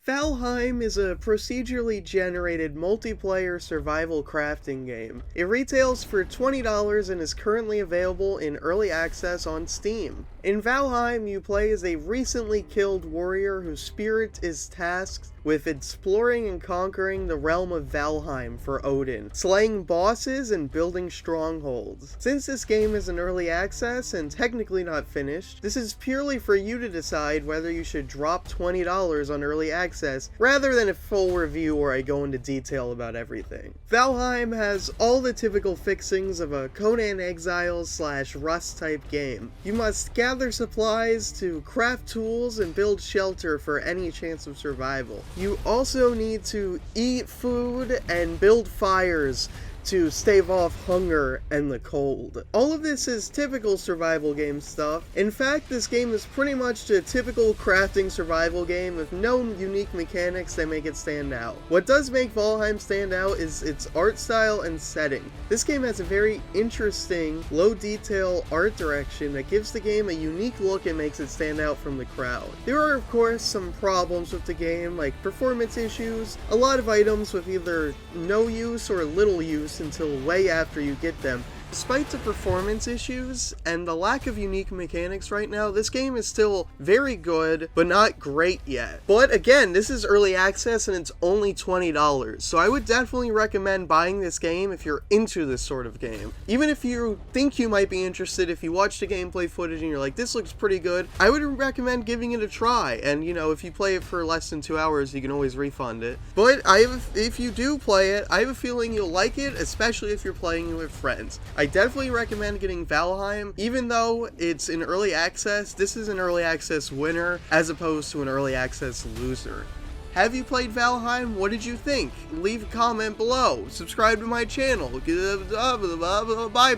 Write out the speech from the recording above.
Valheim is a procedurally generated multiplayer survival crafting game. It retails for $20 and is currently available in early access on Steam. In Valheim, you play as a recently killed warrior whose spirit is tasked with exploring and conquering the realm of Valheim for Odin, slaying bosses and building strongholds. Since this game is in early access and technically not finished, this is purely for you to decide whether you should drop $20 on early access rather than a full review where I go into detail about everything. Valheim has all the typical fixings of a Conan Exiles / Rust type game. You must gather supplies to craft tools and build shelter for any chance of survival. You also need to eat food and build fires to stave off hunger and the cold. All of this is typical survival game stuff. In fact, this game is pretty much a typical crafting survival game with no unique mechanics that make it stand out. What does make Valheim stand out is its art style and setting. This game has a very interesting, low detail art direction that gives the game a unique look and makes it stand out from the crowd. There are of course some problems with the game, like performance issues, a lot of items with either no use or little use until way after you get them. Despite the performance issues and the lack of unique mechanics right now, this game is still very good, but not great yet. But again, this is early access and it's only $20, so I would definitely recommend buying this game if you're into this sort of game. Even if you think you might be interested, if you watch the gameplay footage and you're like, this looks pretty good, I would recommend giving it a try. And you know, if you play it for less than 2 hours, you can always refund it. But if you do play it, I have a feeling you'll like it, especially if you're playing it with friends. I definitely recommend getting Valheim. Even though it's in early access, this is an early access winner as opposed to an early access loser. Have you played Valheim? What did you think? Leave a comment below. Subscribe to my channel. Bye bye.